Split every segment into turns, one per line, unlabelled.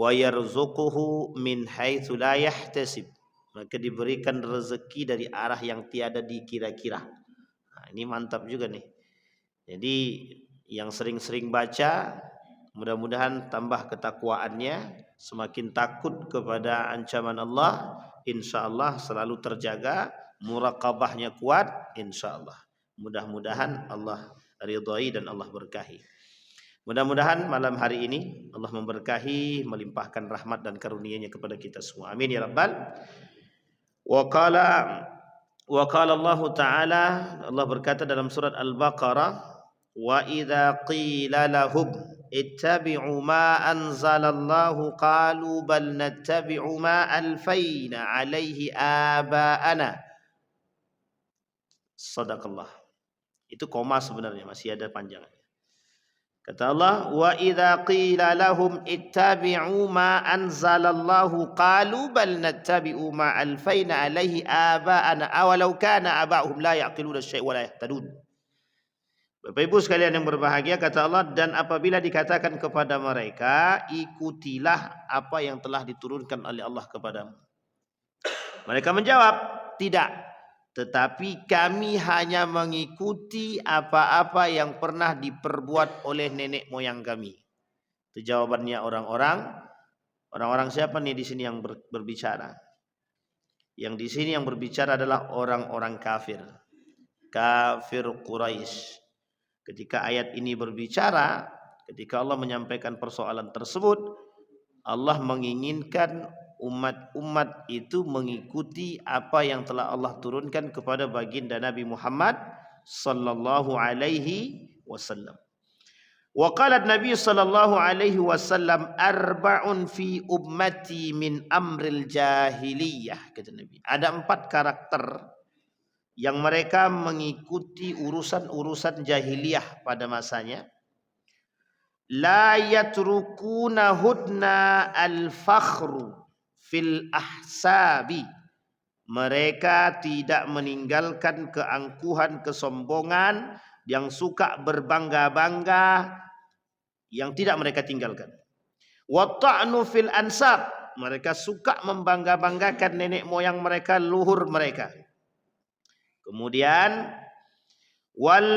wa yarzuquhu min haitsu la yahtasib. Maka diberikan rezeki dari arah yang tiada dikira-kira. Nah, ini mantap juga nih. Jadi yang sering-sering baca, mudah-mudahan tambah ketakwaannya, semakin takut kepada ancaman Allah, insyaallah selalu terjaga, muraqabahnya kuat, insyaallah. Mudah-mudahan Allah ridhai dan Allah berkahi. Mudah-mudahan malam hari ini Allah memberkahi, melimpahkan rahmat dan karunia-Nya kepada kita semua. Amin ya rabbal. Wa qala Allah Ta'ala, Allah berkata dalam surat Al-Baqarah, wa idza qila lahum ittabi'u ma anzalallahu qalu bal nattabi'u ma alfayna alaihi aba'ana. Sadaqallah. Itu koma sebenarnya, masih ada panjangnya. Kata Allah, wa idza qila lahum ittabi'u ma anzalallahu qalu bal nattabi'u ma alfayna alaihi aba'ana awalau kana aba'uhum la ya'qiluna syai'a wa la yahtadun. Bapak Ibu sekalian yang berbahagia, kata Allah, dan apabila dikatakan kepada mereka, ikutilah apa yang telah diturunkan oleh Allah kepadamu. Mereka menjawab, tidak. Tetapi kami hanya mengikuti apa-apa yang pernah diperbuat oleh nenek moyang kami. Itu jawabannya orang-orang. Orang-orang siapa nih di sini yang berbicara? Yang di sini yang berbicara adalah orang-orang kafir. Kafir Quraisy. Ketika ayat ini berbicara, ketika Allah menyampaikan persoalan tersebut, Allah menginginkan umat-umat itu mengikuti apa yang telah Allah turunkan kepada baginda Nabi Muhammad sallallahu alaihi wasallam. Wa qala Nabi sallallahu alaihi wasallam, arba'un fi ummati min amril jahiliyah, kata Nabi. Ada 4 karakter yang mereka mengikuti urusan-urusan jahiliyah pada masanya. La yatrukuna hudna al-fakhru fil ahsabi. Mereka tidak meninggalkan keangkuhan, kesombongan, yang suka berbangga-bangga, yang tidak mereka tinggalkan. Wa ta'nu fil ansab. Mereka suka membangga-banggakan nenek moyang mereka, luhur mereka. Kemudian wal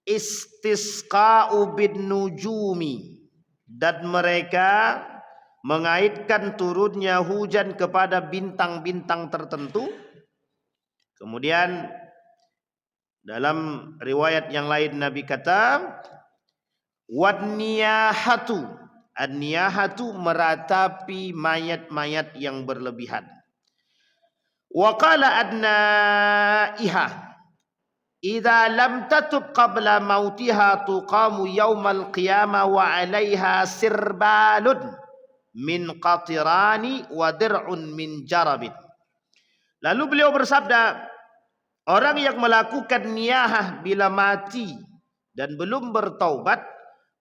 istisqa'u bin nujumi, dan mereka mengaitkan turunnya hujan kepada bintang-bintang tertentu. Kemudian dalam riwayat yang lain Nabi kata, wadniyahatu, an-niyahatu meratapi mayat-mayat yang berlebihan. Wa qala adnaiha, idza lam tatub qabla mautiha tuqamu yaumal qiyamah wa 'alaiha sirbalun min qatirani wa dir'un min jarabin. Lalu beliau bersabda, orang yang melakukan niyahah bila mati dan belum bertaubat,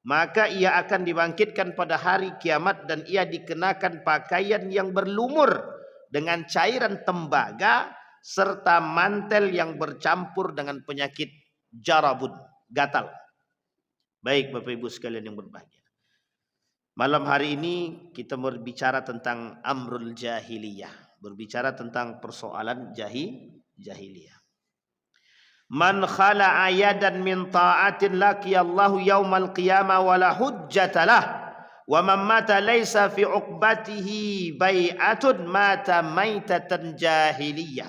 maka ia akan dibangkitkan pada hari kiamat dan ia dikenakan pakaian yang berlumur dengan cairan tembaga serta mantel yang bercampur dengan penyakit jarabun, gatal. Baik Bapak Ibu sekalian yang berbahagia, malam hari ini kita berbicara tentang amrul jahiliyah, berbicara tentang persoalan jahiliyah. Man khala'a yadan min ta'atin laqiyallahu yaumal qiyamah wala hujjatalah. Wa man mata laisa fi uqbatihi bai'atun mata maitatan jahiliyah.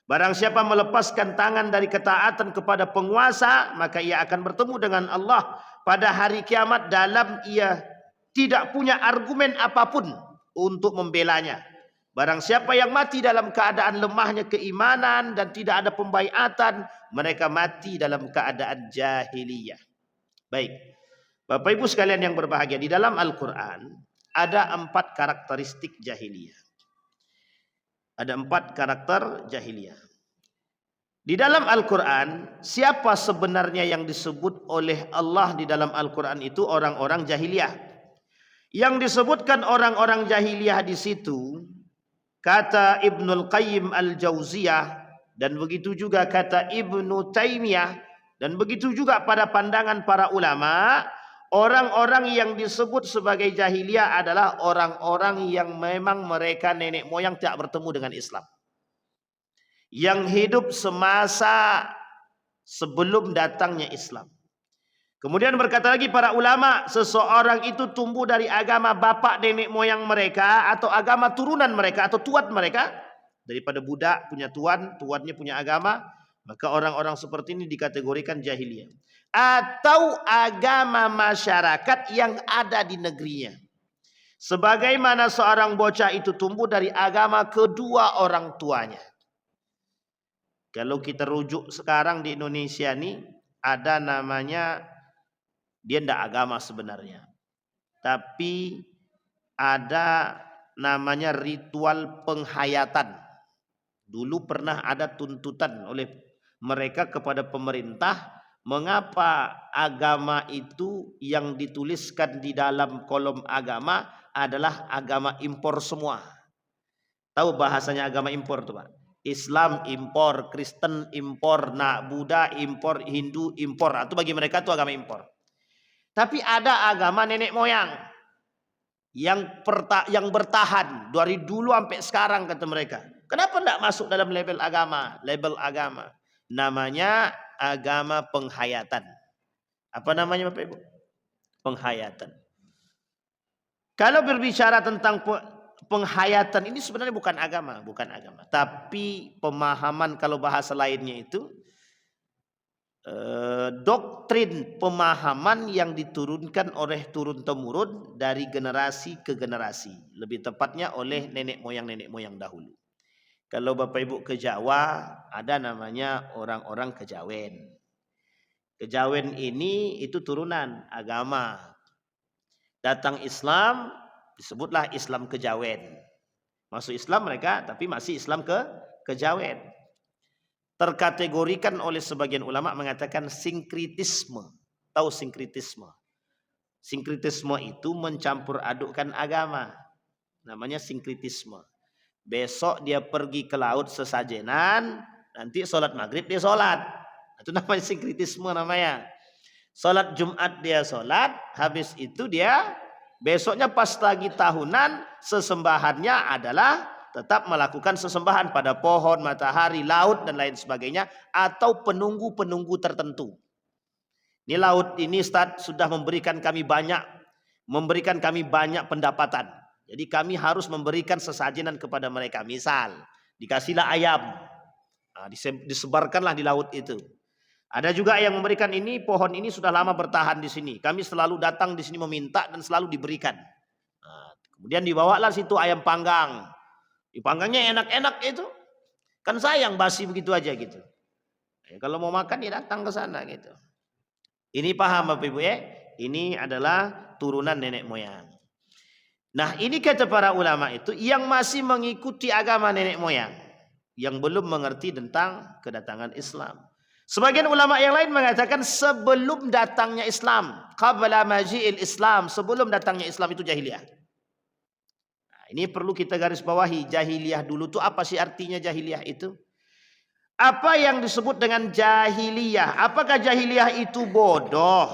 Barang siapa melepaskan tangan dari ketaatan kepada penguasa, maka ia akan bertemu dengan Allah pada hari kiamat dalam ia tidak punya argumen apapun untuk membelanya. Barang siapa yang mati dalam keadaan lemahnya keimanan dan tidak ada pembaiatan, mereka mati dalam keadaan jahiliyah. Baik, Bapak Ibu sekalian yang berbahagia, di dalam Al-Quran ada 4 karakteristik jahiliyah. Ada 4 karakter jahiliyah. Di dalam Al-Quran, siapa sebenarnya yang disebut oleh Allah di dalam Al-Quran itu orang-orang jahiliyah. Yang disebutkan orang-orang jahiliyah di situ, kata Ibnul Qayyim Al-Jauziyah, dan begitu juga kata Ibnu Taimiyah, dan begitu juga pada pandangan para ulama, orang-orang yang disebut sebagai jahiliyah adalah orang-orang yang memang mereka nenek moyang tidak bertemu dengan Islam, yang hidup semasa sebelum datangnya Islam. Kemudian berkata lagi para ulama, seseorang itu tumbuh dari agama bapak nenek moyang mereka atau agama turunan mereka atau tuan mereka. Daripada budak punya tuan, tuannya punya agama, maka orang-orang seperti ini dikategorikan jahiliyah. Atau agama masyarakat yang ada di negerinya. Sebagaimana seorang bocah itu tumbuh dari agama kedua orang tuanya. Kalau kita rujuk sekarang di Indonesia nih, ada namanya, dia tidak agama sebenarnya, tapi ada namanya ritual penghayatan. Dulu pernah ada tuntutan oleh mereka kepada pemerintah, mengapa agama itu yang dituliskan di dalam kolom agama adalah agama impor semua. Tahu bahasanya agama impor tuh Pak? Islam impor, Kristen impor, Buddha impor, Hindu impor. Itu bagi mereka itu agama impor. Tapi ada agama nenek moyang yang bertahan dari dulu sampai sekarang kata mereka. Kenapa tidak masuk dalam label agama? Label agama. Namanya agama penghayatan. Apa namanya Bapak Ibu? Penghayatan. Kalau berbicara tentang penghayatan ini sebenarnya bukan agama, tapi pemahaman, kalau bahasa lainnya itu doktrin pemahaman yang diturunkan oleh turun-temurun dari generasi ke generasi, lebih tepatnya oleh nenek moyang dahulu. Kalau Bapak Ibu ke Jawa, ada namanya orang-orang Kejawen. Kejawen ini itu turunan agama. Datang Islam, disebutlah Islam Kejawen. Masuk Islam mereka, tapi masih Islam Kejawen. Terkategorikan oleh sebagian ulama mengatakan sinkritisme. Tahu sinkritisme? Sinkritisme itu mencampur adukkan agama. Namanya sinkritisme. Besok dia pergi ke laut sesajenan, nanti sholat maghrib dia sholat. Itu namanya sinkritisme namanya. Sholat Jumat dia sholat, habis itu dia besoknya pas lagi tahunan, sesembahannya adalah tetap melakukan sesembahan pada pohon, matahari, laut dan lain sebagainya, atau penunggu-penunggu tertentu. Ini laut ini Ustaz sudah memberikan kami banyak pendapatan. Jadi kami harus memberikan sesajenan kepada mereka. Misal dikasihlah ayam, disebarkanlah di laut itu. Ada juga yang memberikan ini, pohon ini sudah lama bertahan di sini. Kami selalu datang di sini meminta dan selalu diberikan. Kemudian dibawalah situ ayam panggang. Dipanggangnya enak-enak itu. Kan sayang basi begitu aja gitu. Kalau mau makan ya datang ke sana gitu. Ini paham Bapak Ibu ya? Ini adalah turunan nenek moyang. Nah, ini kata para ulama itu yang masih mengikuti agama nenek moyang, yang belum mengerti tentang kedatangan Islam. Sebagian ulama yang lain mengatakan sebelum datangnya Islam, qabla maji'il Islam, sebelum datangnya Islam itu jahiliyah. Ini perlu kita garis bawahi, jahiliyah dulu tuh apa sih artinya jahiliyah itu? Apa yang disebut dengan jahiliyah? Apakah jahiliyah itu bodoh?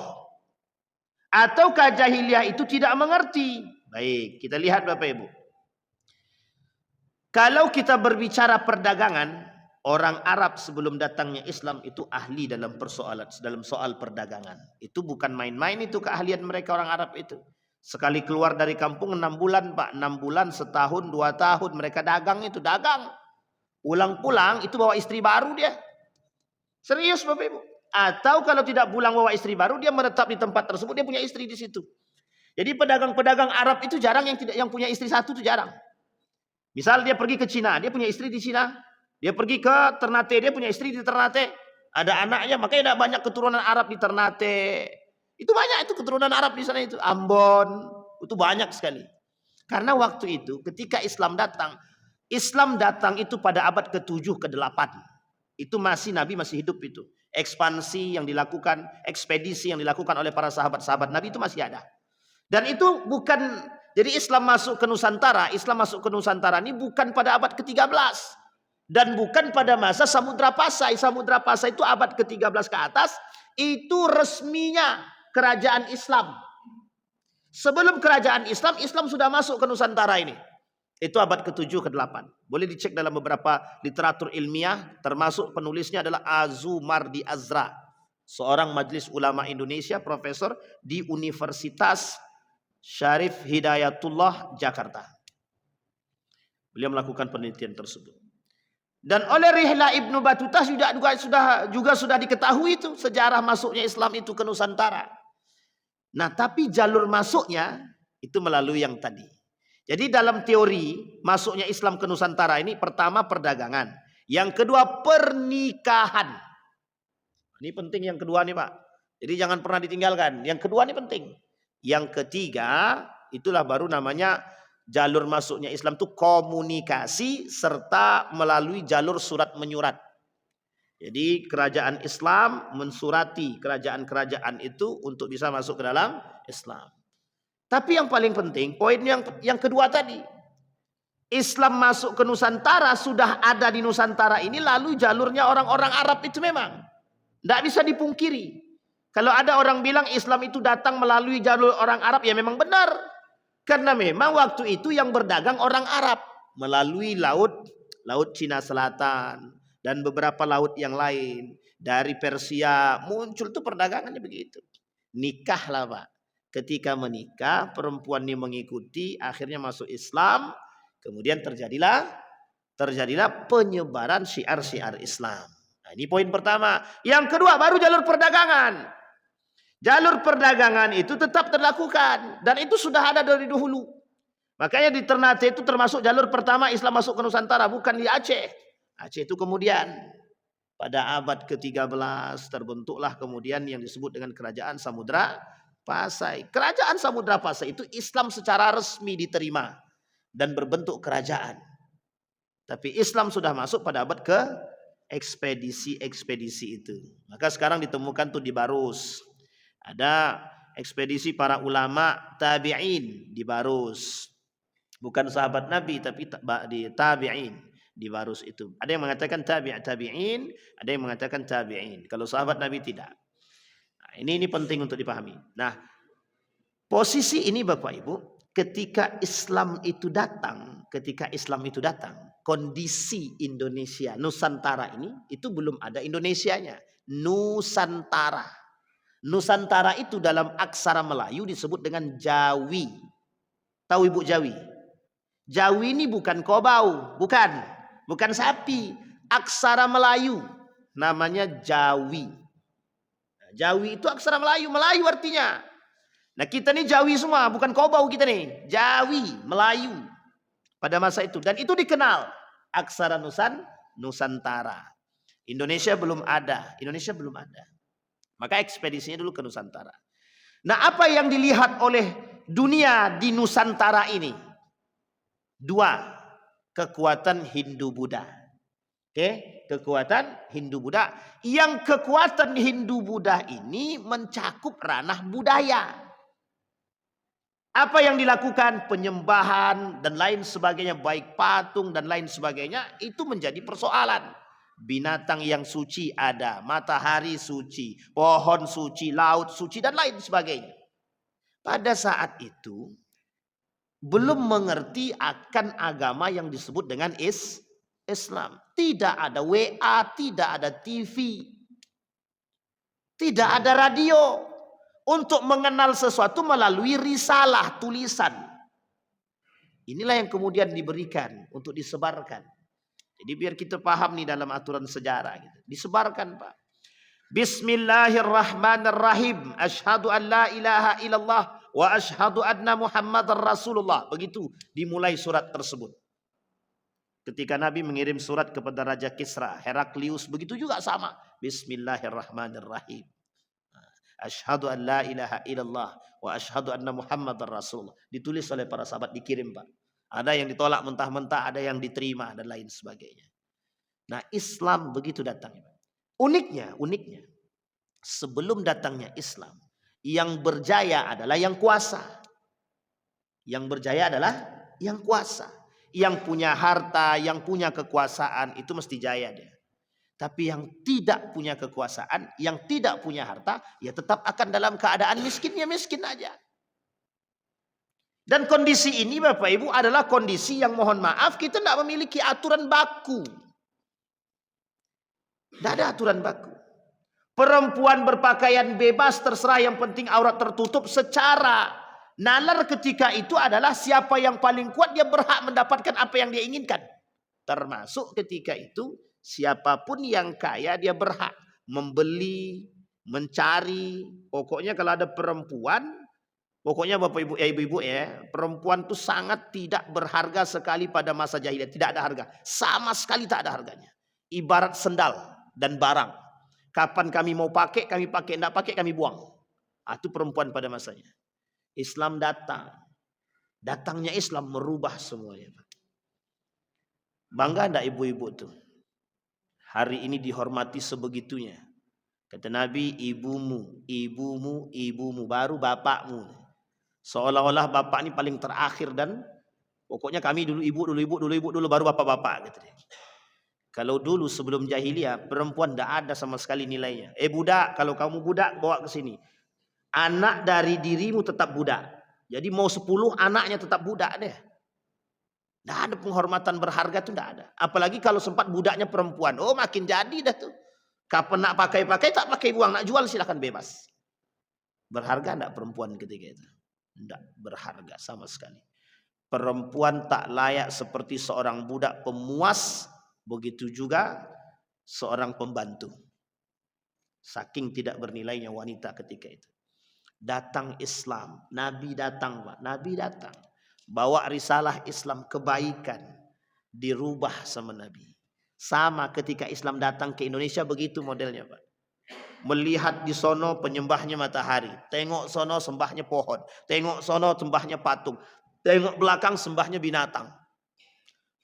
Ataukah jahiliyah itu tidak mengerti? Baik, kita lihat Bapak Ibu. Kalau kita berbicara perdagangan, orang Arab sebelum datangnya Islam itu ahli dalam soal perdagangan. Itu bukan main-main itu keahlian mereka orang Arab itu. Sekali keluar dari kampung 6 bulan Pak, 6 bulan, setahun, 2 tahun mereka dagang itu, dagang. Pulang-pulang itu bawa istri baru dia. Serius Bapak Ibu. Atau kalau tidak pulang bawa istri baru, dia menetap di tempat tersebut, dia punya istri di situ. Jadi pedagang-pedagang Arab itu jarang yang punya istri satu, itu jarang. Misal dia pergi ke Cina, dia punya istri di Cina. Dia pergi ke Ternate, dia punya istri di Ternate. Ada anaknya, makanya ada banyak keturunan Arab di Ternate. Itu banyak itu keturunan Arab di sana itu. Ambon, itu banyak sekali. Karena waktu itu ketika Islam datang itu pada abad ke-7, ke-8. Itu Nabi masih hidup itu. Ekspansi yang dilakukan, ekspedisi yang dilakukan oleh para sahabat-sahabat Nabi itu masih ada. Dan itu bukan, jadi Islam masuk ke Nusantara ini bukan pada abad ke-13. Dan bukan pada masa Samudra Pasai. Samudra Pasai itu abad ke-13 ke atas, itu resminya kerajaan Islam. Sebelum kerajaan Islam, Islam sudah masuk ke Nusantara ini. Itu abad ke-7 ke-8. Boleh dicek dalam beberapa literatur ilmiah, termasuk penulisnya adalah Azumardi Azra, seorang majelis ulama Indonesia, profesor di Universitas Syarif Hidayatullah Jakarta. Beliau melakukan penelitian tersebut. Dan oleh Rihla Ibnu Battuta juga sudah diketahui itu sejarah masuknya Islam itu ke Nusantara. Nah, tapi jalur masuknya itu melalui yang tadi. Jadi dalam teori masuknya Islam ke Nusantara ini, pertama perdagangan, yang kedua pernikahan. Ini penting yang kedua nih Pak. Jadi jangan pernah ditinggalkan. Yang kedua ini penting. Yang ketiga itulah baru namanya jalur masuknya Islam itu komunikasi serta melalui jalur surat menyurat. Jadi kerajaan Islam mensurati kerajaan-kerajaan itu untuk bisa masuk ke dalam Islam. Tapi yang paling penting, poin yang kedua tadi. Islam masuk ke Nusantara, sudah ada di Nusantara ini, lalu jalurnya orang-orang Arab itu memang. Tidak bisa dipungkiri. Kalau ada orang bilang Islam itu datang melalui jalur orang Arab, ya memang benar. Karena memang waktu itu yang berdagang orang Arab. Melalui laut Cina Selatan. Dan beberapa laut yang lain. Dari Persia, muncul tuh perdagangannya begitu. Nikahlah Pak. Ketika menikah, perempuan ini mengikuti, akhirnya masuk Islam, kemudian terjadilah penyebaran syiar-syiar Islam. Nah, ini poin pertama. Yang kedua, baru jalur perdagangan. Jalur perdagangan itu tetap terlakukan, dan itu sudah ada dari dahulu. Makanya di Ternate itu termasuk jalur pertama Islam masuk ke Nusantara, bukan di Aceh. Aceh itu kemudian pada abad ke-13 terbentuklah kemudian yang disebut dengan Kerajaan Samudra Pasai. Kerajaan Samudra Pasai itu Islam secara resmi diterima dan berbentuk kerajaan. Tapi Islam sudah masuk pada abad ke ekspedisi itu. Maka sekarang ditemukan tuh di Barus. Ada ekspedisi para ulama tabi'in di Barus. Bukan sahabat Nabi tapi di tabi'in di Barus itu. Ada yang mengatakan tabi'in, ada yang mengatakan tabi'in. Kalau sahabat Nabi tidak. Ini penting untuk dipahami. Nah, posisi ini Bapak Ibu, ketika Islam itu datang, kondisi Indonesia, Nusantara ini, itu belum ada Indonesianya. Nusantara. Nusantara itu dalam aksara Melayu disebut dengan Jawi. Tahu Ibu Jawi? Jawi ini bukan kobau, bukan sapi. Aksara Melayu namanya Jawi. Jawi itu aksara Melayu, Melayu artinya. Nah kita nih Jawi semua, bukan kobau kita nih. Jawi, Melayu. Pada masa itu. Dan itu dikenal. Aksara Nusantara. Indonesia belum ada. Maka ekspedisinya dulu ke Nusantara. Nah apa yang dilihat oleh dunia di Nusantara ini? Dua. Kekuatan Hindu-Buddha. Kekuatan Hindu-Buddha. Yang kekuatan Hindu-Buddha ini mencakup ranah budaya. Apa yang dilakukan? Penyembahan dan lain sebagainya. Baik patung dan lain sebagainya. Itu menjadi persoalan. Binatang yang suci ada. Matahari suci. Pohon suci. Laut suci dan lain sebagainya. Pada saat itu. Belum mengerti akan agama yang disebut dengan Islam. Tidak ada WA, tidak ada TV, tidak ada radio. Untuk mengenal sesuatu melalui risalah, tulisan. Inilah yang kemudian diberikan untuk disebarkan. Jadi biar kita paham nih dalam aturan sejarah. Gitu. Disebarkan Pak. Bismillahirrahmanirrahim. Asyhadu an la ilaha illallah wa asyhadu anna Muhammadar Rasulullah. Begitu dimulai surat tersebut. Ketika Nabi mengirim surat kepada Raja Kisra, Heraklius, begitu juga sama. Bismillahirrahmanirrahim. Asyhadu an la ilaha illallah wa asyhadu anna Muhammadar Rasulullah. Ditulis oleh para sahabat, dikirim Pak. Ada yang ditolak mentah-mentah, ada yang diterima dan lain sebagainya. Nah, Islam begitu datangnya. Uniknya, sebelum datangnya Islam, yang berjaya adalah yang kuasa. Yang berjaya adalah yang kuasa. Yang punya harta, yang punya kekuasaan, itu mesti jaya dia. Tapi yang tidak punya kekuasaan, yang tidak punya harta, ya tetap akan dalam keadaan miskin, ya miskin aja. Dan kondisi ini Bapak Ibu adalah kondisi yang mohon maaf kita tidak memiliki aturan baku. Tidak ada aturan baku. Perempuan berpakaian bebas terserah, yang penting aurat tertutup. Secara nalar ketika itu adalah siapa yang paling kuat dia berhak mendapatkan apa yang dia inginkan. Termasuk ketika itu siapapun yang kaya dia berhak membeli, mencari. Pokoknya kalau ada perempuan, pokoknya Bapak Ibu ya, ibu-ibu ya, perempuan itu sangat tidak berharga sekali pada masa jahiliyah. Tidak ada harga, sama sekali tak ada harganya. Ibarat sendal dan barang. Kapan kami mau pakai, kami pakai. Tidak pakai, kami buang. Itu perempuan pada masanya. Islam datang. Datangnya Islam merubah semuanya. Bangga enggak ibu-ibu tuh? Hari ini dihormati sebegitunya. Kata Nabi, ibumu, ibumu, ibumu, baru bapakmu. Seolah-olah bapak ini paling terakhir, dan pokoknya kami dulu ibu, dulu ibu, dulu ibu, dulu baru bapak-bapak. Gitu. Kalau dulu sebelum jahiliyah, perempuan tidak ada sama sekali nilainya. Budak, kalau kamu budak bawa ke sini. Anak dari dirimu tetap budak. Jadi mau 10 anaknya tetap budak deh. Tidak ada penghormatan berharga itu, tidak ada. Apalagi kalau sempat budaknya perempuan. Oh makin jadi dah tuh. Kapan nak pakai-pakai, tak pakai buang. Nak jual silakan bebas. Berharga tidak perempuan ketika itu? Tidak berharga sama sekali. Perempuan tak layak seperti seorang budak pemuas. Begitu juga seorang pembantu. Saking tidak bernilainya wanita ketika itu. Datang Islam. Nabi datang Pak. Nabi datang. Bawa risalah Islam, kebaikan. Dirubah sama Nabi. Sama ketika Islam datang ke Indonesia, begitu modelnya Pak. Melihat di sono penyembahnya matahari. Tengok sono sembahnya pohon. Tengok sono sembahnya patung. Tengok belakang sembahnya binatang.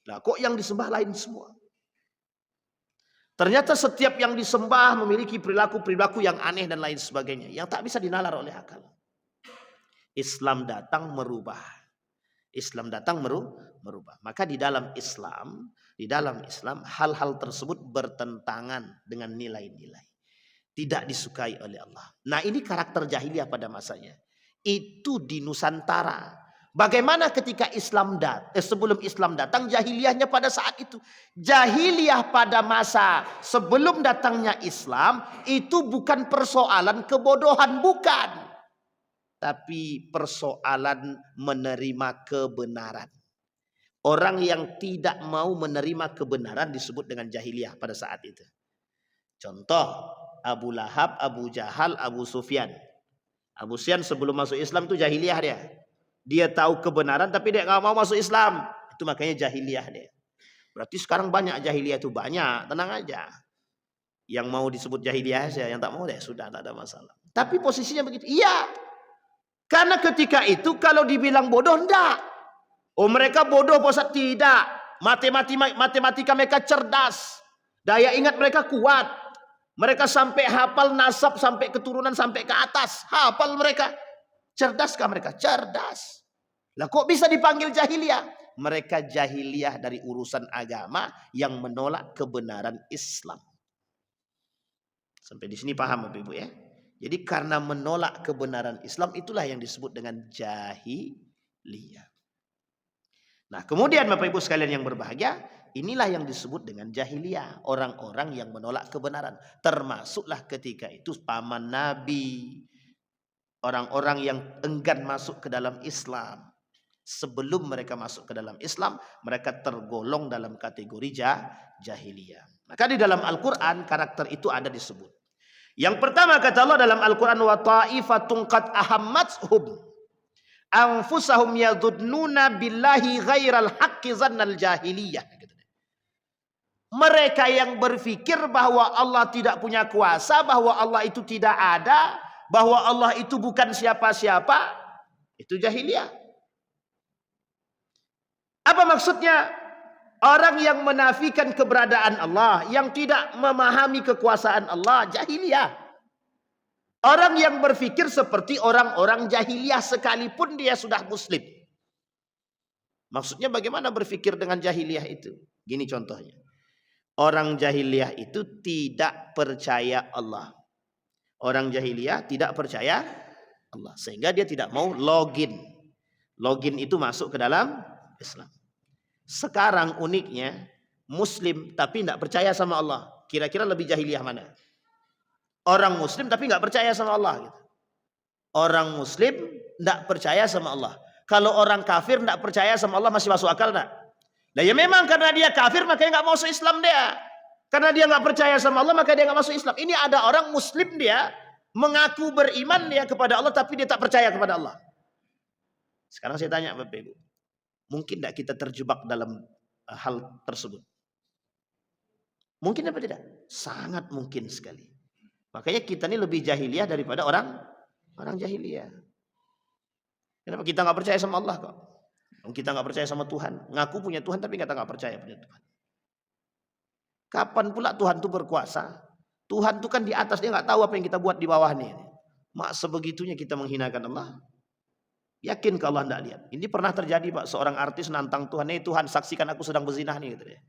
Nah kok yang disembah lain semua? Ternyata setiap yang disembah memiliki perilaku-perilaku yang aneh dan lain sebagainya. Yang tak bisa dinalar oleh akal. Islam datang merubah. Islam datang merubah. Maka di dalam Islam hal-hal tersebut bertentangan dengan nilai-nilai. Tidak disukai oleh Allah. Nah ini karakter jahiliyah pada masanya. Itu di Nusantara. Bagaimana ketika sebelum Islam datang, jahiliyahnya pada saat itu. Jahiliyah pada masa sebelum datangnya Islam, itu bukan persoalan kebodohan, bukan. Tapi persoalan menerima kebenaran. Orang yang tidak mau menerima kebenaran disebut dengan jahiliyah pada saat itu. Contoh, Abu Lahab, Abu Jahal, Abu Sufyan. Abu Sufyan sebelum masuk Islam itu jahiliyah dia. Dia tahu kebenaran tapi dia nggak mau masuk Islam. Itu makanya jahiliyah dia. Berarti sekarang banyak jahiliyah itu, banyak. Tenang aja. Yang mau disebut jahiliyah saja, yang tak mau deh sudah, tak ada masalah. Tapi posisinya begitu. Iya. Karena ketika itu kalau dibilang bodoh, enggak. Oh mereka bodoh Pak Ustaz, tidak. Matematika mereka cerdas. Daya ingat mereka kuat. Mereka sampai hafal nasab sampai keturunan sampai ke atas. Hafal mereka. Cerdaskah mereka? Cerdas. Lah kok bisa dipanggil jahiliyah? Mereka jahiliyah dari urusan agama yang menolak kebenaran Islam. Sampai di sini paham Bapak Ibu ya? Jadi karena menolak kebenaran Islam, itulah yang disebut dengan jahiliyah. Nah kemudian Bapak Ibu sekalian yang berbahagia, inilah yang disebut dengan jahiliyah. Orang-orang yang menolak kebenaran. Termasuklah ketika itu paman Nabi. Orang-orang yang enggan masuk ke dalam Islam. Sebelum mereka masuk ke dalam Islam, mereka tergolong dalam kategori jahiliyah. Maka di dalam Al-Quran karakter itu ada disebut. Yang pertama kata Allah dalam Al-Quran, wa ta'ifatun qad ahammathum anfusahum yadhunnuna billahi ghairal haqqi zannal jahiliyah. Mereka yang berpikir bahwa Allah tidak punya kuasa, bahwa Allah itu tidak ada, bahwa Allah itu bukan siapa-siapa, itu jahiliyah. Apa maksudnya? Orang yang menafikan keberadaan Allah, yang tidak memahami kekuasaan Allah, jahiliyah. Orang yang berpikir seperti orang-orang jahiliyah sekalipun dia sudah muslim. Maksudnya bagaimana berpikir dengan jahiliyah itu? Gini contohnya. Orang jahiliyah itu tidak percaya Allah. Orang jahiliyah tidak percaya Allah, sehingga dia tidak mau login. Login itu masuk ke dalam Islam. Sekarang uniknya Muslim tapi tidak percaya sama Allah. Kira-kira lebih jahiliyah mana? Orang Muslim tapi nggak percaya sama Allah. Gitu. Orang Muslim tidak percaya sama Allah. Kalau orang kafir tidak percaya sama Allah masih masuk akal nggak? Nah ya memang karena dia kafir makanya nggak masuk Islam dia. Karena dia nggak percaya sama Allah maka dia nggak masuk Islam. Ini ada orang Muslim dia mengaku beriman dia kepada Allah tapi dia tak percaya kepada Allah. Sekarang saya tanya Bapak Ibu, mungkin tidak kita terjebak dalam hal tersebut? Mungkin apa tidak? Sangat mungkin sekali. Makanya kita ini lebih jahiliyah daripada orang jahiliyah. Kenapa kita nggak percaya sama Allah kok? Kita nggak percaya sama Tuhan. Ngaku punya Tuhan tapi kita nggak percaya punya Tuhan. Kapan pula Tuhan itu berkuasa? Tuhan itu kan di atas, dia nggak tahu apa yang kita buat di bawah nih. Mak sebegitunya kita menghinakan Allah. Yakin kalau Allah tidak lihat. Ini pernah terjadi Pak, seorang artis nantang Tuhan, "Hei Tuhan, saksikan aku sedang berzinah nih," gitu dia.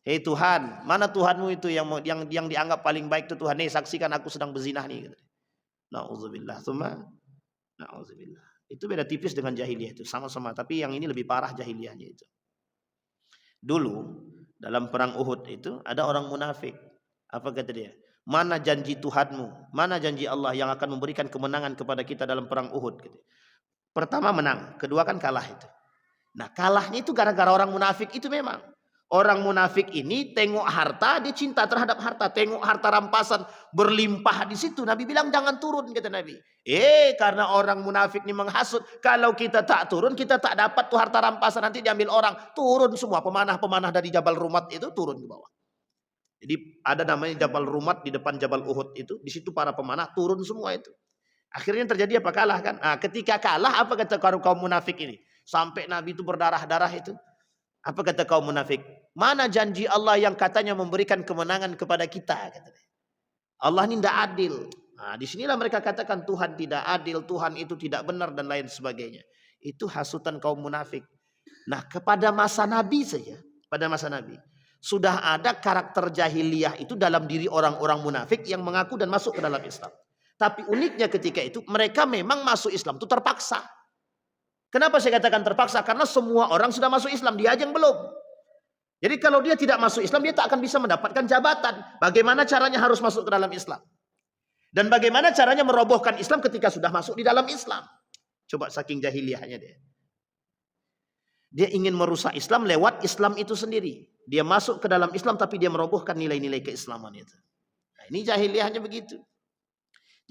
"Hei Tuhan, mana Tuhanmu itu yang dianggap paling baik itu Tuhan, "Hei saksikan aku sedang berzinah nih," gitu. Nauzubillah, tsumma nauzubillah. Itu beda tipis dengan jahiliyah itu, sama-sama, tapi yang ini lebih parah jahiliyahnya itu. Dulu dalam perang Uhud itu ada orang munafik. Apa kata dia? "Mana janji Tuhanmu? Mana janji Allah yang akan memberikan kemenangan kepada kita dalam perang Uhud?" Gitu. Pertama menang, kedua kan kalah itu. Nah kalahnya itu gara-gara orang munafik itu memang. Orang munafik ini tengok harta, dia cinta terhadap harta. Tengok harta rampasan berlimpah di situ. Nabi bilang jangan turun, kata Nabi. Karena orang munafik ini menghasut. Kalau kita tak turun, kita tak dapat tuh harta rampasan. Nanti diambil orang. Turun semua pemanah-pemanah dari Jabal Rumat itu turun ke bawah. Jadi ada namanya Jabal Rumat di depan Jabal Uhud itu. Di situ para pemanah turun semua itu. Akhirnya terjadi apa? Kalah kan? Nah, ketika kalah apa kata kaum munafik ini? Sampai Nabi itu berdarah-darah itu. Apa kata kaum munafik? "Mana janji Allah yang katanya memberikan kemenangan kepada kita?" Kata dia. Allah ini tidak adil. Nah, disinilah mereka katakan Tuhan tidak adil, Tuhan itu tidak benar dan lain sebagainya. Itu hasutan kaum munafik. Nah, kepada masa Nabi saja, pada masa Nabi sudah ada karakter jahiliyah itu dalam diri orang-orang munafik yang mengaku dan masuk ke dalam Islam. Tapi uniknya ketika itu mereka memang masuk Islam itu terpaksa. Kenapa saya katakan terpaksa? Karena semua orang sudah masuk Islam, dia aja yang belum. Jadi kalau dia tidak masuk Islam, dia tak akan bisa mendapatkan jabatan. Bagaimana caranya harus masuk ke dalam Islam? Dan bagaimana caranya merobohkan Islam ketika sudah masuk di dalam Islam? Coba saking jahiliyahnya dia. Dia ingin merusak Islam lewat Islam itu sendiri. Dia masuk ke dalam Islam tapi dia merobohkan nilai-nilai keislaman itu. Nah, ini jahiliyahnya begitu.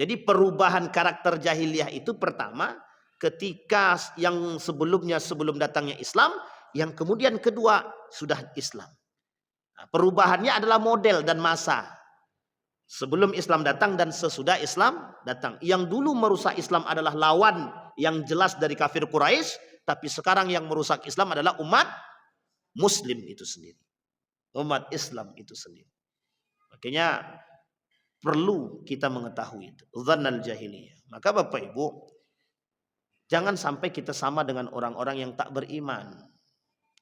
Jadi perubahan karakter jahiliyah itu pertama ketika yang sebelum datangnya Islam, yang kemudian kedua sudah Islam. Nah, perubahannya adalah model dan masa. Sebelum Islam datang dan sesudah Islam datang. Yang dulu merusak Islam adalah lawan yang jelas dari kafir Quraisy, tapi sekarang yang merusak Islam adalah umat Muslim itu sendiri. Umat Islam itu sendiri. Makanya perlu kita mengetahui itu. Dzannal jahiliyah. Maka Bapak Ibu, jangan sampai kita sama dengan orang-orang yang tak beriman.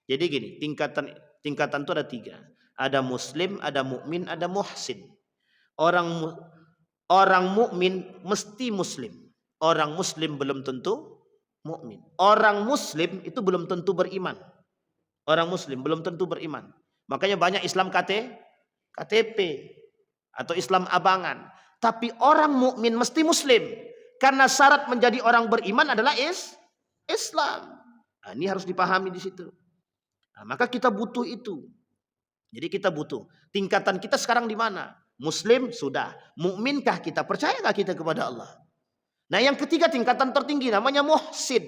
Jadi gini, tingkatan itu ada 3. Ada muslim, ada mukmin, ada muhsin. Orang mukmin mesti muslim. Orang muslim belum tentu mukmin. Orang muslim itu belum tentu beriman. Orang muslim belum tentu beriman. Makanya banyak Islam KTP atau Islam abangan. Tapi orang mukmin mesti muslim. Karena syarat menjadi orang beriman adalah Islam. Nah, ini harus dipahami di situ. Nah, maka kita butuh itu. Jadi kita butuh. Tingkatan kita sekarang di mana? Muslim sudah. Mukminkah kita? Percayakah kita kepada Allah? Nah, yang ketiga tingkatan tertinggi namanya muhsin.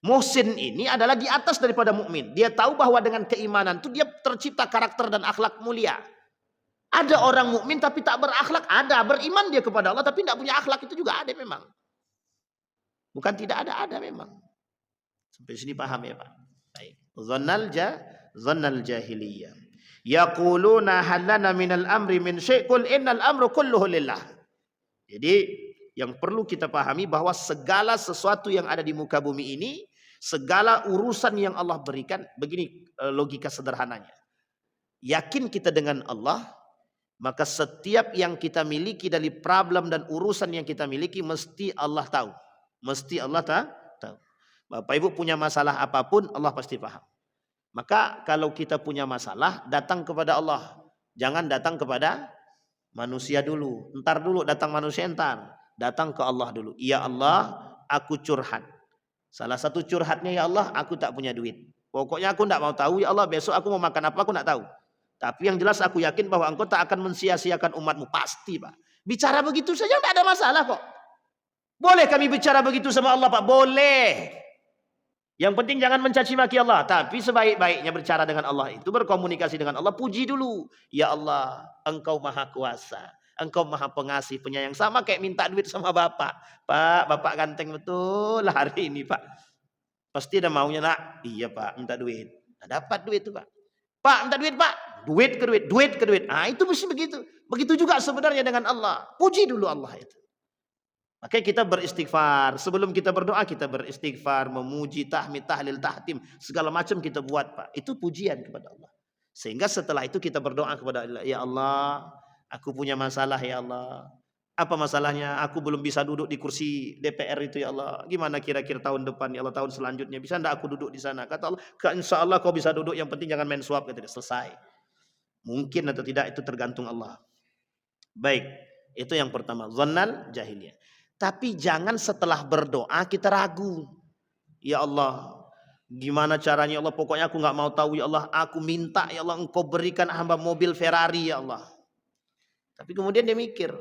Muhsin ini adalah di atas daripada mukmin. Dia tahu bahwa dengan keimanan itu dia tercipta karakter dan akhlak mulia. Ada orang mukmin tapi tak berakhlak, ada. Beriman dia kepada Allah tapi tidak punya akhlak, itu juga ada memang. Bukan tidak ada memang. Sampai sini paham ya Pak? Baik. Dzannal jahiliyah. Yaquluna halana minal amri min syai' qul innal amru kulluhu lillah. Jadi yang perlu kita pahami bahwa segala sesuatu yang ada di muka bumi ini, segala urusan yang Allah berikan, begini logika sederhananya. yakin kita dengan Allah, maka setiap yang kita miliki dari problem dan urusan yang kita miliki mesti Allah tahu. Mesti Allah tahu. Bapak Ibu punya masalah apapun, Allah pasti paham. Maka kalau kita punya masalah, datang kepada Allah. Jangan datang kepada manusia dulu. Entar dulu datang manusia, entar. Datang ke Allah dulu. Ya Allah, aku curhat. Salah satu curhatnya, ya Allah, aku tak punya duit. Pokoknya aku tak mau tahu, ya Allah, besok aku mau makan apa, aku tak tahu. Tapi yang jelas aku yakin bahwa engkau tak akan mensia-siakan umatmu. Pasti, Pak. Bicara begitu saja tidak ada masalah kok. Boleh kami bicara begitu sama Allah, Pak? Boleh. Yang penting jangan mencaci maki Allah. Tapi sebaik-baiknya berbicara dengan Allah itu berkomunikasi dengan Allah. Puji dulu. Ya Allah, engkau maha kuasa. Engkau maha pengasih, penyayang. Sama kayak minta duit sama bapak. Pak, bapak ganteng betul hari ini, Pak. Pasti ada maunya, nak. Iya, Pak, minta duit. Nah, dapat duit itu, Pak. Pak, minta duit, Pak. Duit ke duit, duit ke duit. Ah, itu mesti begitu. Begitu juga sebenarnya dengan Allah. Puji dulu Allah itu. Makanya kita beristighfar. Sebelum kita berdoa, kita beristighfar, memuji, tahmid, tahlil, tahtim, segala macam kita buat, Pak. Itu pujian kepada Allah. Sehingga setelah itu kita berdoa kepada Allah, ya Allah, aku punya masalah, ya Allah. Apa masalahnya? Aku belum bisa duduk di kursi DPR itu, ya Allah. Gimana kira-kira tahun depan, ya Allah, tahun selanjutnya bisa enggak aku duduk di sana? Kata Allah, insya Allah kau bisa duduk, yang penting jangan main suap, kata dia. Selesai. Mungkin atau tidak itu tergantung Allah. Baik, itu yang pertama, zannal jahiliyah. Tapi jangan setelah berdoa kita ragu. Ya Allah, gimana caranya, ya Allah? Pokoknya aku nggak mau tahu, ya Allah. Aku minta, ya Allah, engkau berikan hamba mobil Ferrari, ya Allah. Tapi kemudian dia mikir,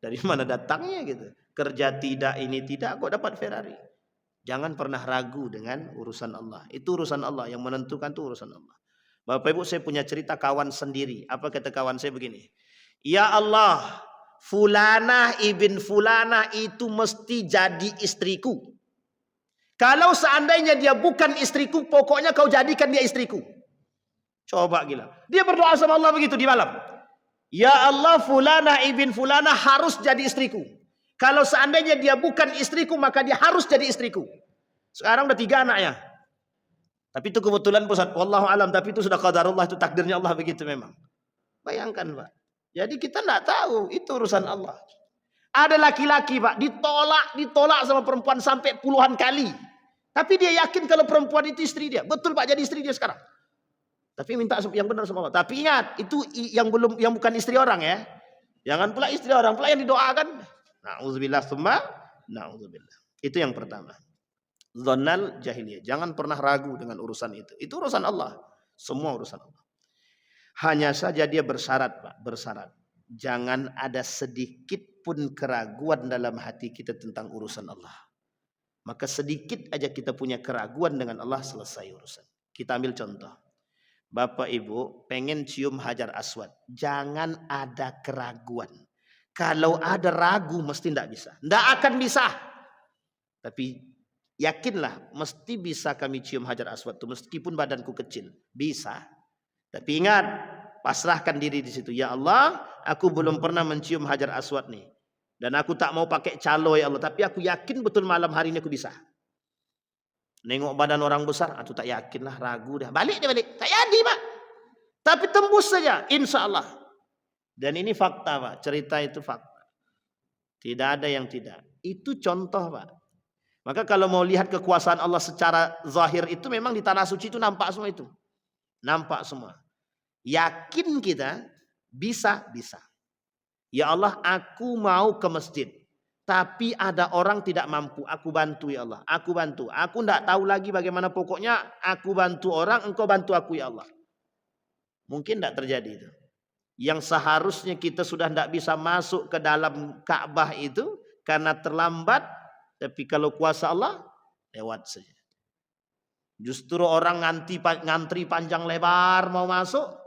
dari mana datangnya gitu? Kerja tidak, ini tidak, kok dapat Ferrari? Jangan pernah ragu dengan urusan Allah. Itu urusan Allah, yang menentukan itu urusan Allah. Bapak Ibu, saya punya cerita kawan sendiri. Apa kata kawan saya begini? Ya Allah, Fulanah ibn Fulanah itu mesti jadi istriku. Kalau seandainya dia bukan istriku, pokoknya kau jadikan dia istriku. Coba gila. Dia berdoa sama Allah begitu di malam. Ya Allah, Fulanah ibn Fulanah harus jadi istriku. Kalau seandainya dia bukan istriku, maka dia harus jadi istriku. Sekarang udah 3 anaknya. Tapi itu kebetulan Ustaz, wallahu alam, tapi itu sudah qadarullah, itu takdirnya Allah begitu memang. Bayangkan, Pak. Jadi kita tidak tahu, itu urusan Allah. Ada laki-laki, Pak, ditolak sama perempuan sampai puluhan kali. Tapi dia yakin kalau perempuan itu istri dia. Betul, Pak, jadi istri dia sekarang. Tapi minta yang benar sama Allah. Tapi ingat, itu yang bukan istri orang ya. Jangan pula istri orang, pula yang didoakan. Na'udzubillah summa na'udzubillah. Itu yang pertama. Dhannal jahiliyah. Jangan pernah ragu dengan urusan itu. Itu urusan Allah. Semua urusan Allah. Hanya saja dia bersyarat, Pak, bersyarat. Jangan ada sedikit pun keraguan dalam hati kita tentang urusan Allah. Maka sedikit aja kita punya keraguan dengan Allah, selesai urusan. Kita ambil contoh. Bapak Ibu pengen cium Hajar Aswad. Jangan ada keraguan. Kalau ada ragu mesti tidak bisa. Tidak akan bisa. Tapi yakinlah mesti bisa kami cium Hajar Aswad itu meskipun badanku kecil. Bisa. Tapi ingat, pasrahkan diri di situ. Ya Allah, aku belum pernah mencium Hajar Aswad nih. Dan aku tak mau pakai calo, ya Allah. Tapi aku yakin betul malam hari ini aku bisa. Nengok badan orang besar, aku tak yakin lah, ragu dah. Balik dia balik. Tak jadi, Pak. Tapi tembus saja, insya Allah. Dan ini fakta, Pak. Cerita itu fakta. Tidak ada yang tidak. Itu contoh, Pak. Maka kalau mau lihat kekuasaan Allah secara zahir itu memang di tanah suci itu nampak semua itu. Nampak semua. Yakin kita bisa. Ya Allah, aku mau ke masjid. Tapi ada orang tidak mampu. Aku bantu, ya Allah. Aku bantu. Aku tidak tahu lagi bagaimana, pokoknya aku bantu orang, engkau bantu aku, ya Allah. Mungkin tidak terjadi itu. Yang seharusnya kita sudah tidak bisa masuk ke dalam Ka'bah itu karena terlambat. Tapi kalau kuasa Allah, lewat saja. Justru orang ngantri panjang lebar mau masuk.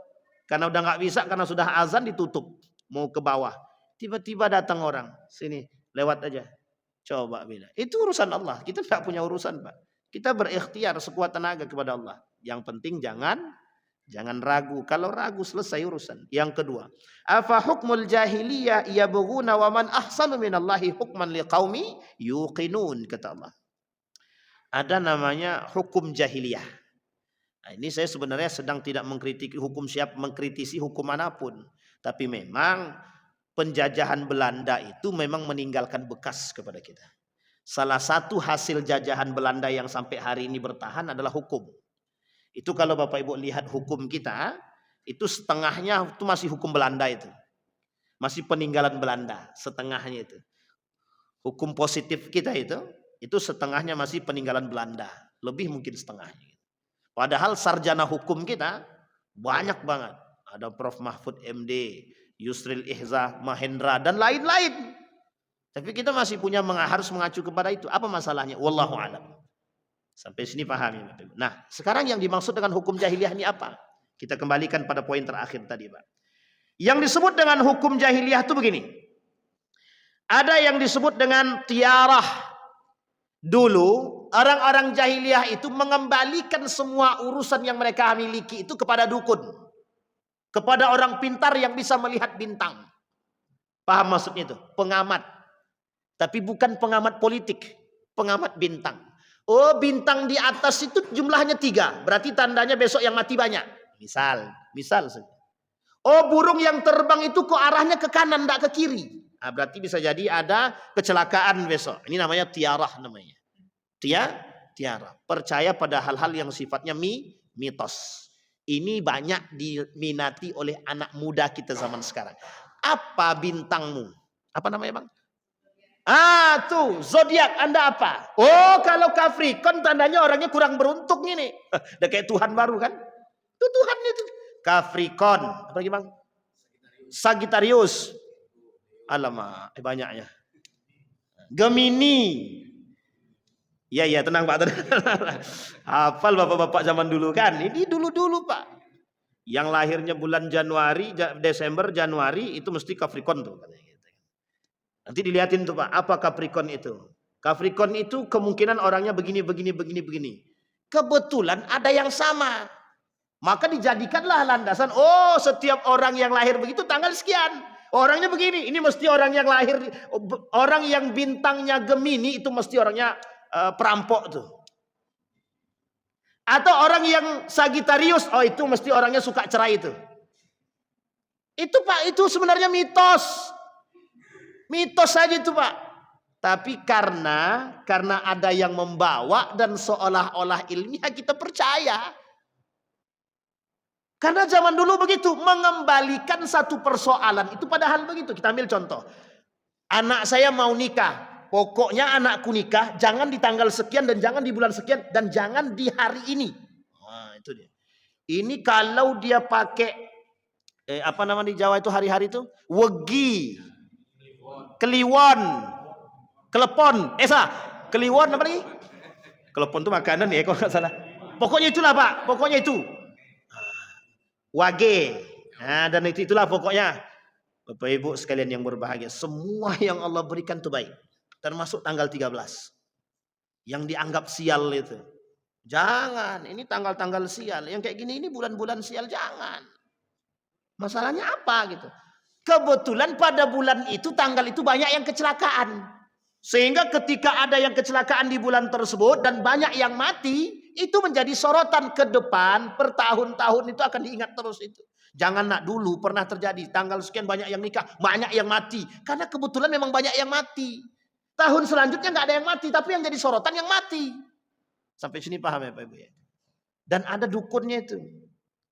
Karena udah nggak bisa, karena sudah azan ditutup. Mau ke bawah. Tiba-tiba datang orang. Sini, lewat aja. Coba beda. Itu urusan Allah. Kita tidak punya urusan, Pak. Kita berikhtiar sekuat tenaga kepada Allah. Yang penting jangan ragu. Kalau ragu selesai urusan. Yang kedua, afa hukmul jahiliyah yabghuna wa man ahsanu minallahi hukman liqaumi yuqinun, kata Allah. Ada namanya hukum jahiliyah. Nah, ini saya sebenarnya sedang tidak mengkritisi hukum manapun. Tapi memang penjajahan Belanda itu memang meninggalkan bekas kepada kita. Salah satu hasil jajahan Belanda yang sampai hari ini bertahan adalah hukum. Itu kalau Bapak Ibu lihat hukum kita, itu setengahnya itu masih hukum Belanda itu. Masih peninggalan Belanda, setengahnya itu. Hukum positif kita itu setengahnya masih peninggalan Belanda. Lebih mungkin setengahnya. Padahal sarjana hukum kita banyak banget. Ada Prof. Mahfud MD, Yusril Ihza, Mahendra, dan lain-lain. Tapi kita masih punya harus mengacu kepada itu. Apa masalahnya? Wallahu a'lam. Sampai sini paham ya. Nah, sekarang yang dimaksud dengan hukum jahiliyah ini apa? Kita kembalikan pada poin terakhir tadi, Pak. Yang disebut dengan hukum jahiliyah itu begini. Ada yang disebut dengan tiarah. Dulu orang-orang jahiliyah itu mengembalikan semua urusan yang mereka miliki itu kepada dukun. Kepada orang pintar yang bisa melihat bintang. Paham maksudnya itu? Pengamat. Tapi bukan pengamat politik. Pengamat bintang. Oh, bintang di atas itu jumlahnya 3. Berarti tandanya besok yang mati banyak. Misal saja. Oh, burung yang terbang itu kok arahnya ke kanan, tidak ke kiri. Nah, berarti bisa jadi ada kecelakaan besok. Ini namanya tiarah namanya. Tiarah. Percaya pada hal-hal yang sifatnya mitos. Ini banyak diminati oleh anak muda kita zaman sekarang. Apa bintangmu? Apa namanya, Bang? Tuh, zodiak Anda apa? Oh, kalau Capricorn tandanya orangnya kurang beruntung ini. Udah kayak Tuhan baru kan? Itu Tuhan itu. Capricorn. Apa lagi, Bang? Sagittarius. Alamak, banyaknya. Gemini. Iya, tenang Pak. Tenang. Hafal bapak-bapak zaman dulu kan? Ini dulu-dulu Pak. Yang lahirnya bulan Januari, Desember, Januari itu mesti Capricorn tuh. Nanti dilihatin tuh Pak, apa Capricorn itu? Capricorn itu kemungkinan orangnya begini. Kebetulan ada yang sama. Maka dijadikanlah landasan, oh setiap orang yang lahir begitu tanggal sekian. Orangnya begini, ini mesti orang yang lahir, orang yang bintangnya Gemini itu mesti orangnya perampok tuh. Atau orang yang Sagittarius, oh itu mesti orangnya suka cerai itu. Itu Pak, itu sebenarnya mitos. Mitos saja itu Pak. Tapi karena ada yang membawa dan seolah-olah ilmiah kita percaya. Karena zaman dulu begitu, mengembalikan satu persoalan itu padahal begitu. Kita ambil contoh. Anak saya mau nikah. Pokoknya anakku nikah, jangan di tanggal sekian dan jangan di bulan sekian dan jangan di hari ini. Nah, itu dia. Ini kalau dia pakai apa nama di Jawa itu hari-hari itu? Wegi. Kliwon. Kelepon. Kliwon apa lagi? Kelepon itu makanan ya kalau nggak salah. Pokoknya itulah Pak, pokoknya itu. Wage. Nah, dan itulah pokoknya. Bapak Ibu sekalian yang berbahagia, semua yang Allah berikan itu baik. Termasuk tanggal 13. Yang dianggap sial itu. Jangan, ini tanggal-tanggal sial. Yang kayak gini ini bulan-bulan sial, jangan. Masalahnya apa gitu. Kebetulan pada bulan itu, tanggal itu banyak yang kecelakaan. Sehingga ketika ada yang kecelakaan di bulan tersebut dan banyak yang mati, itu menjadi sorotan ke depan, bertahun-tahun itu akan diingat terus itu. Jangan nak dulu pernah terjadi tanggal sekian banyak yang nikah, banyak yang mati. Karena kebetulan memang banyak yang mati. Tahun selanjutnya nggak ada yang mati, tapi yang jadi sorotan yang mati. Sampai sini paham ya Pak Ibu ya? Dan ada dukunnya itu.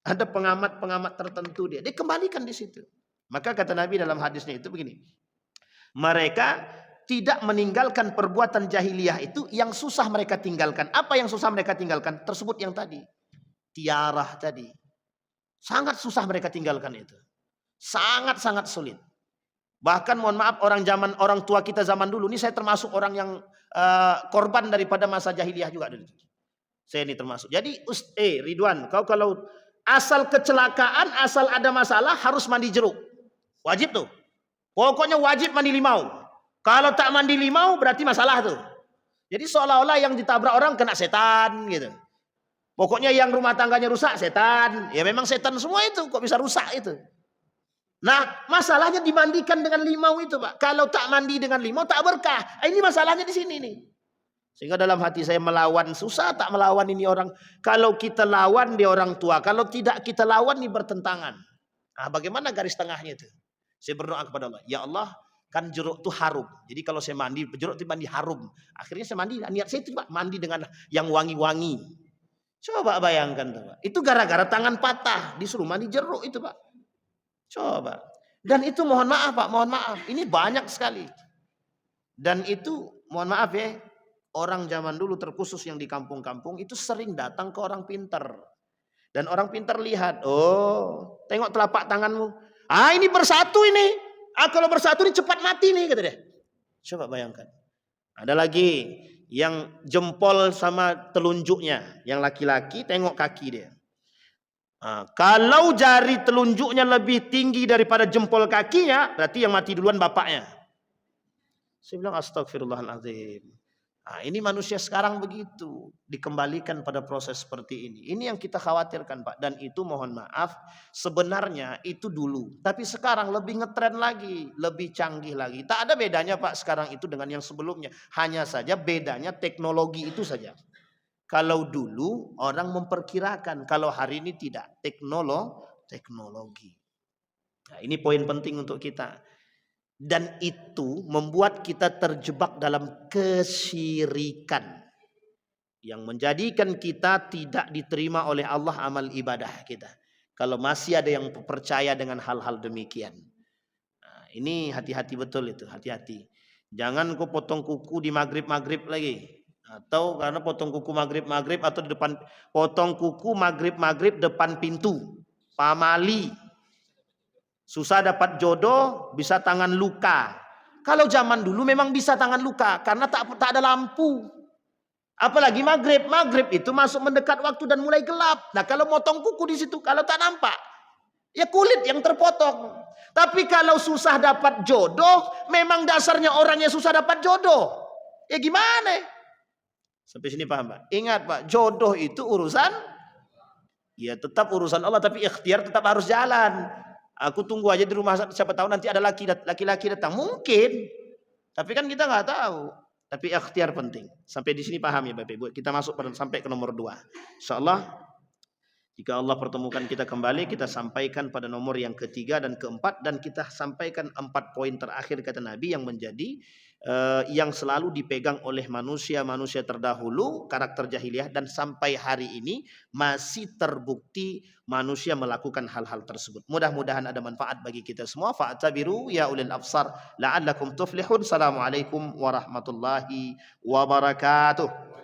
Ada pengamat-pengamat tertentu dia kembalikan di situ. Maka kata Nabi dalam hadisnya itu begini. Mereka tidak meninggalkan perbuatan jahiliyah itu yang susah mereka tinggalkan. Apa yang susah mereka tinggalkan? Tersebut yang tadi. Tiarah tadi. Sangat susah mereka tinggalkan itu. Sangat-sangat sulit. Bahkan mohon maaf orang tua kita zaman dulu. Ini saya termasuk orang yang korban daripada masa jahiliyah juga. Saya ini termasuk. Jadi Ridwan, kau kalau asal kecelakaan, asal ada masalah harus mandi jeruk. Wajib tuh. Pokoknya wajib mandi limau. Kalau tak mandi limau berarti masalah tuh. Jadi seolah-olah yang ditabrak orang kena setan gitu. Pokoknya yang rumah tangganya rusak setan. Ya memang setan semua itu. Kok bisa rusak itu. Nah masalahnya dimandikan dengan limau itu Pak. Kalau tak mandi dengan limau tak berkah. Ini masalahnya di sini nih. Sehingga dalam hati saya melawan, susah tak melawan ini orang. Kalau kita lawan dia orang tua, kalau tidak kita lawan ini bertentangan. Nah, bagaimana garis tengahnya itu? Saya berdoa kepada Allah, ya Allah, kan jeruk itu harum. Jadi kalau saya mandi, jeruk itu mandi harum. Akhirnya saya mandi, niat saya itu Pak, mandi dengan yang wangi-wangi. Coba bayangkan tuh, Pak. Itu gara-gara tangan patah, disuruh mandi jeruk itu Pak. Coba. Dan itu mohon maaf Pak, mohon maaf. Ini banyak sekali. Dan itu mohon maaf ya, orang zaman dulu terkhusus yang di kampung-kampung itu sering datang ke orang pintar. Dan orang pintar lihat, oh tengok telapak tanganmu. Ah ini bersatu ini. Ah kalau bersatu ini cepat mati nih kata dia. Coba bayangkan. Ada lagi yang jempol sama telunjuknya. Yang laki-laki tengok kaki dia. Nah, kalau jari telunjuknya lebih tinggi daripada jempol kakinya, berarti yang mati duluan bapaknya. Saya bilang astagfirullahaladzim. Nah, ini manusia sekarang begitu. Dikembalikan pada proses seperti ini. Ini yang kita khawatirkan Pak. Dan itu mohon maaf. Sebenarnya itu dulu. Tapi sekarang lebih ngetren lagi. Lebih canggih lagi. Tak ada bedanya Pak sekarang itu dengan yang sebelumnya. Hanya saja bedanya teknologi itu saja. Kalau dulu orang memperkirakan. Kalau hari ini tidak. Teknologi. Nah, ini poin penting untuk kita. Dan itu membuat kita terjebak dalam kesyirikan. Yang menjadikan kita tidak diterima oleh Allah amal ibadah kita. Kalau masih ada yang percaya dengan hal-hal demikian. Nah, ini hati-hati betul itu, hati-hati. Jangan kau potong kuku di maghrib-maghrib lagi. Atau karena potong kuku maghrib-maghrib atau di depan, potong kuku maghrib-maghrib depan pintu. Pamali. Susah dapat jodoh, bisa tangan luka. Kalau zaman dulu memang bisa tangan luka karena tak ada lampu. Apalagi maghrib, maghrib itu masuk mendekat waktu dan mulai gelap. Nah kalau motong kuku di situ, kalau tak nampak, ya kulit yang terpotong. Tapi kalau susah dapat jodoh, memang dasarnya orangnya susah dapat jodoh. Ya gimana? Sampai sini paham Pak? Ingat Pak, jodoh itu urusan, ya tetap urusan Allah, tapi ikhtiar tetap harus jalan. Aku tunggu aja di rumah siapa tahu nanti ada laki-laki datang. Mungkin. Tapi kan kita nggak tahu. Tapi ikhtiar penting. Sampai di sini paham ya Bapak Ibu. Kita masuk sampai ke nomor 2. Insyaallah jika Allah pertemukan kita kembali, kita sampaikan pada nomor yang ketiga dan keempat. Dan kita sampaikan 4 poin terakhir kata Nabi yang menjadi yang selalu dipegang oleh manusia-manusia terdahulu, karakter jahiliyah, dan sampai hari ini masih terbukti manusia melakukan hal-hal tersebut. Mudah-mudahan ada manfaat bagi kita semua. Fa'tabiru ya ulil absar la'allakum tuflihun. Assalamualaikum warahmatullahi wabarakatuh.